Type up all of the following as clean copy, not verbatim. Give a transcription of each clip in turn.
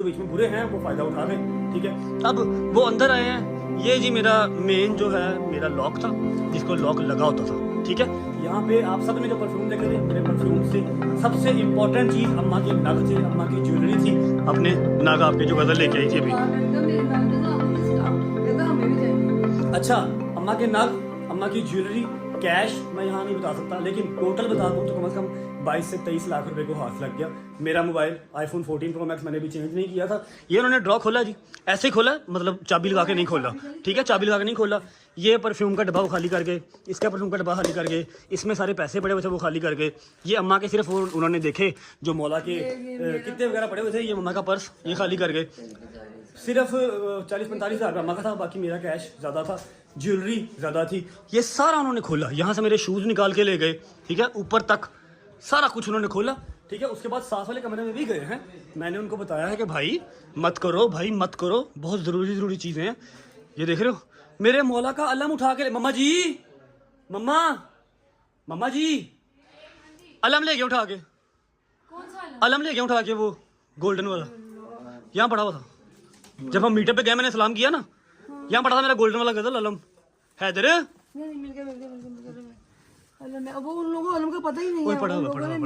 बीच में बुरे हैं वो फ़ायदा उठा लें, ठीक है। अब वो अंदर आए हैं, ये जी मेरा मेन जो है मेरा लॉक था जिसको लॉक लगा होता था, ठीक है। यहाँ पे आप सब ने जो परफ्यूम देखे थे, मेरे परफ्यूम से सबसे इम्पोर्टेंट चीज़ अम्मा के नग थे, अम्मा की ज्वेलरी थी, अपने नग आपके जो गज़ल लेके आई थी अभी। अच्छा, अम्मा के नग, अम्मा की ज्वेलरी, कैश मैं यहाँ नहीं बता सकता, लेकिन टोटल बता दूँ तो कम से कम 22 से 23 लाख रुपए को हाथ लग गया। मेरा मोबाइल आईफोन 14 प्रो मैक्स मैंने भी चेंज नहीं किया था। ये उन्होंने ड्रॉ खोला जी, ऐसे ही खोला, मतलब चाबी लगा के नहीं खोला, ठीक है, चाबी लगा के नहीं खोला। ये परफ्यूम का डब्बा वो खाली करके, इसका परफ्यूम का डब्बा खाली करके, इसमें सारे पैसे पड़े हुए थे वो खाली करके, ये अम्मा के सिर्फ वो उन्होंने देखे जो मौला के कितने वगैरह पड़े हुए थे, ये मम्मा का पर्स ये खाली करके सिर्फ 40-45 हज़ार अम्मा का था, बाकी मेरा कैश ज़्यादा था, ज्वेलरी ज़्यादा थी। ये सारा उन्होंने खोला, यहाँ से मेरे शूज़ निकाल के ले गए, ठीक है, ऊपर तक सारा कुछ उन्होंने खोला, ठीक है। उसके बाद साथ वाले कमरे में भी गए हैं, मैंने उनको बताया है कि भाई मत करो, भाई मत करो, बहुत ज़रूरी चीज़ें हैं। ये देख रहे हो मेरे मौला का अलम उठा के, मम्मा जी, मम्मा जी अलम ले गए उठा के, अलम ले गए उठा के, वो गोल्डन वाला यहाँ पड़ा हुआ था। जब हम मीटअप पे गए मैंने सलाम किया ना, यहाँ पड़ा था मेरा गोल्डन वाला गजल अलम। हैदर वो उन लोगों को अलम का पता ही नहीं है, पड़ा उन हुआ, लोगों ने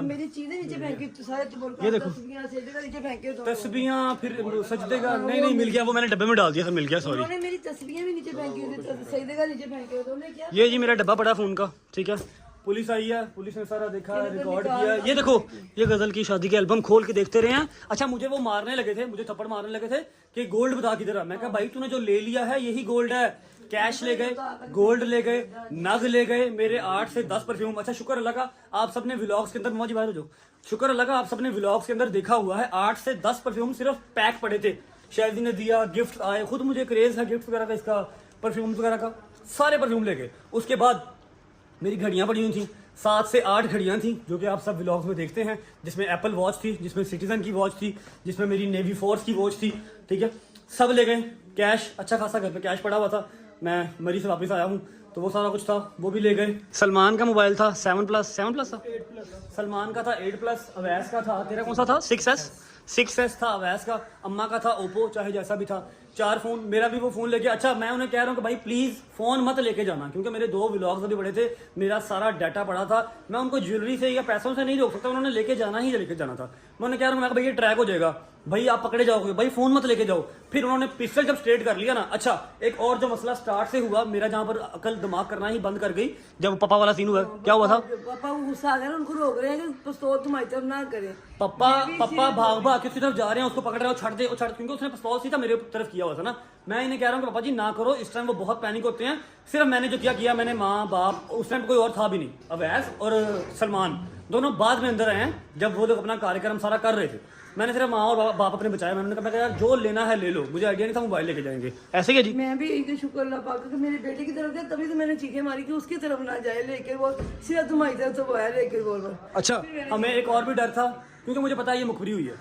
मेरी चीजें नीचे फेंकी, सारे ये देखो नीचे फेंके, तस्बीहां, फिर सजदे का नहीं मिल गया, वो मैंने डब्बे में डाल दिया था, मिल गया, सॉरी। उन्होंने मेरी तस्वीरें भी नीचे फेंकी थी, सजदे का नीचे फेंके, उन्होंने क्या। ये जी मेरा डब्बा पड़ा फोन का, ठीक है। पुलिस आई है, पुलिस ने सारा देखा, रिकॉर्ड किया। ये देखो ये गजल की शादी के एल्बम खोल के देखते रहे हैं। अच्छा मुझे वो मारने लगे थे, मुझे थप्पड़ मारने लगे थे कि गोल्ड बता किधर है। मैं कहा भाई तूने जो ले लिया है यही गोल्ड है। कैश ले गए, गोल्ड ले गए, नग ले गए, मेरे 8 से 10 परफ्यूम। अच्छा शुक्र अल्लाह का आप सबने व्लॉग्स के अंदर, मौजी बाहर हो जाओ, शुक्र अल्लाह का आप सबने व्लॉग्स के अंदर देखा हुआ है 8 से 10 परफ्यूम सिर्फ पैक पड़े थे। शायद ने दिया, गिफ्ट आए, खुद मुझे क्रेज है गिफ्ट वगैरह का, इसका परफ्यूम वगैरह का, सारे परफ्यूम ले गए। उसके बाद मेरी घड़ियां पड़ी हुई थी, 7 से 8 घड़ियां थी जो कि आप सब व्लॉग्स में देखते हैं, जिसमें एप्पल वॉच थी, जिसमें सिटीजन की वॉच थी, जिसमें मेरी नेवी फोर्स की वॉच थी, ठीक है, सब ले गए। कैश अच्छा खासा घर पे कैश पड़ा हुआ था, मैं मरी से वापस आया हूँ तो वो सारा कुछ था वो भी ले गए। सलमान का मोबाइल था 7 प्लस था, 8 सलमान का था 8 प्लस, अवैस का था, तेरा कौन सा था 6S था अवैस का, अम्मा का था ओप्पो, चाहे जैसा भी था, 4 फोन, मेरा भी वो फोन लेके। अच्छा मैं उन्हें कह रहा हूँ कि भाई प्लीज फोन मत लेके जाना, क्योंकि मेरे 2 व्लॉग्स अभी बड़े थे, मेरा सारा डाटा पड़ा था, मैं उनको ज्वेलरी से या पैसों से नहीं रोक सकता, उन्होंने लेके जाना था। मैं उन्हें कह रहा हूँ भाई ये ट्रैक हो जाएगा, भाई आप पकड़े जाओगे, भाई फोन मत लेके जाओ। फिर उन्होंने पिस्टल जब स्ट्रेट कर लिया ना, अच्छा एक और जो मसला स्टार्ट से हुआ मेरा, जहाँ पर अकल दिमाग करना ही बंद कर गई, जब पापा वाला सीन हुआ, क्या हुआ था, पापा गुस्सा आ गया, उनको रोक रहे हैं कि पिस्तौल तुम्हारी तरफ ना करे। पापा भाग किसी तरफ जा रहे हैं, उसको पकड़ रहे हो, छड़ दे, क्योंकि उसने पिस्तौल सीधा मेरे तरफ किया हुआ था ना। मैं इन्हें कह रहा हूँ कि पापा जी ना करो, इस टाइम वो बहुत पैनिक होते हैं। सिर्फ मैंने जो किया मैंने, माँ बाप, उस टाइम कोई और था भी नहीं, अवैस और सलमान दोनों बाद में अंदर आए हैं, जब वो लोग अपना कार्यक्रम सारा कर रहे थे। मैंने सिर्फ माँ और बाप अपने बचाया। मैंने कहा यार जो लेना है ले लो, मुझे आइडिया नहीं था मोबाइल लेके जाएंगे, ऐसे ही है जी। मैं भी यही शुक्र अल्लाह पाक कि मेरे बेटे की तरफ गया, तभी तो मैंने चीखें मारी कि उसकी तरफ ना जाए लेके, वो सिर्फ तुम्हारी तरफ तो आया लेके बोल। अच्छा हमें एक और भी डर था, क्योंकि मुझे पता है ये मुखबरी हुई है,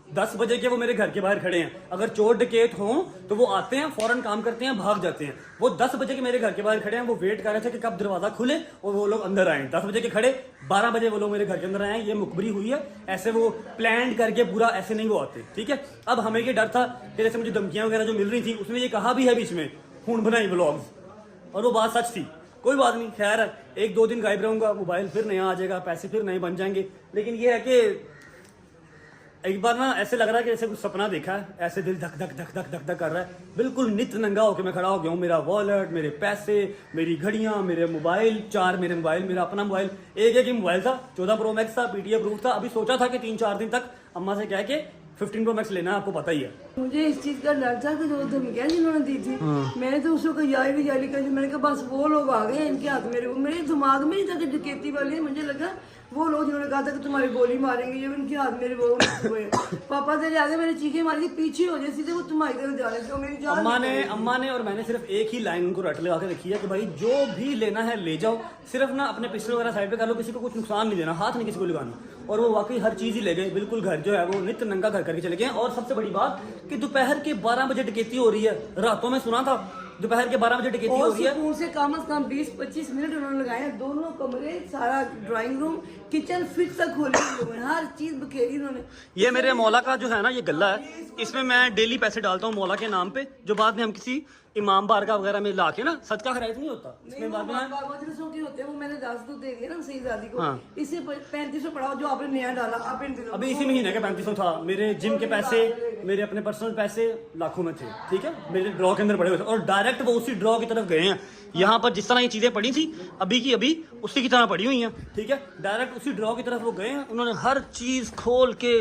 10 बजे के वो मेरे घर के बाहर खड़े हैं, अगर चोर डकैत हों तो वो आते हैं, फौरन काम करते हैं, भाग जाते हैं। वो 10 बजे के मेरे घर के बाहर खड़े हैं, वो वेट कर रहे थे कि कब दरवाजा खुले और वो लोग अंदर आए। 10 बजे के खड़े, 12 बजे वो लोग मेरे घर के अंदर आए। ये मुखबरी हुई है, ऐसे वो प्लान करके पूरा ऐसे नहीं वो आते, ठीक है। अब हमें ये डर था कि जैसे मुझे धमकियां वगैरह जो मिल रही थी, उसमें ये कहा भी है बीच में खून बनाई व्लॉग्स, और वो बात सच थी। कोई बात नहीं, खैर है, 1-2 दिन गायब रहूंगा, मोबाइल फिर नया आ जाएगा, पैसे फिर नए बन जाएंगे। लेकिन ये है कि एक बार ना ऐसे लग रहा है कि जैसे कुछ सपना देखा है, ऐसे दिल धक धक धक धक धक धक कर रहा है, बिल्कुल नित नंगा होकर मैं खड़ा हो गया हूँ। मेरा वॉलेट, मेरे पैसे, मेरी घड़ियां, मेरे मोबाइल, 4 मेरे मोबाइल, मेरा अपना मोबाइल, एक ही मोबाइल था, 14 प्रो मैक्स था, PTA प्रूफ था। अभी सोचा था कि 3-4 दिन तक अम्मा से कह के 15 प्रो मैक्स लेना, आपको पता ही है। मुझे इस चीज का डर था कि जो धमकियां जिन्होंने दी थी, मैंने तो उसको जाली कर, मैंने कहा बस वो लोग आ गए इनके हाथ, मेरे दिमाग में नहीं था कि डकैती वाले, मुझे लगा वो लोग जिन्होंने कहा था कि तुम्हारी गोली मारेंगे, ये उनके हाथ मेरे वो हुए। पापा तेरे आगे मेरे चीखें मारी थी, पीछे हो जाए सीधे, वो तुम्हारी तरफ जा रहे थे, मेरी जान। अम्मा ने और मैंने सिर्फ एक ही लाइन उनको रट लगा के रखी है कि भाई जो भी लेना है ले जाओ, सिर्फ ना अपने पिस्टल वगैरह साइड पे कर लो, किसी को कुछ नुकसान नहीं देना, हाथ नहीं किसी को लगाना। और वो वाकई हर चीज ही ले गए, बिल्कुल घर जो है वो नित नंगा घर करके चले गए। और सबसे बड़ी बात कि दोपहर के 12 बजे डकैती हो रही है, रातों में सुना था दोपहर के 12 बजे डकैती हो और रही है। सुकून से कम से कम 20-25 मिनट उन्होंने लगाए हैं। दोनों कमरे, सारा ड्राइंग रूम, किचन फिट तक खोली हुई है, हर चीज बखेरी उन्होंने। ये मेरे मौला का जो है ना ये गल्ला है, इसमें मैं डेली पैसे डालता हूँ मौला के नाम पे, जो बाद में हम किसी इमाम बारगाह वगैरह में ला के ना सदका खैरात नहीं होता इसमें बाद में मजलिसों के होते हैं, वो मैंने 10 तो दे दिए ना सईदादी को। हाँ। इससे 3500 पड़ा जो आपने नया डाला, आप इन दिनों अभी इसी महीने का 3500 था। मेरे जिम के पैसे, मेरे अपने पर्सनल पैसे लाखों में थे, ठीक है, मेरे ड्रॉ के अंदर पड़े हुए थे और डायरेक्ट वो उसी ड्रॉ की तरफ गए हैं। यहाँ पर जिस तरह ये चीजें पड़ी थी अभी की अभी उसी की तरह पड़ी हुई हैं, ठीक है, डायरेक्ट उसी ड्रॉ की तरफ वो गए हैं। उन्होंने हर चीज खोल के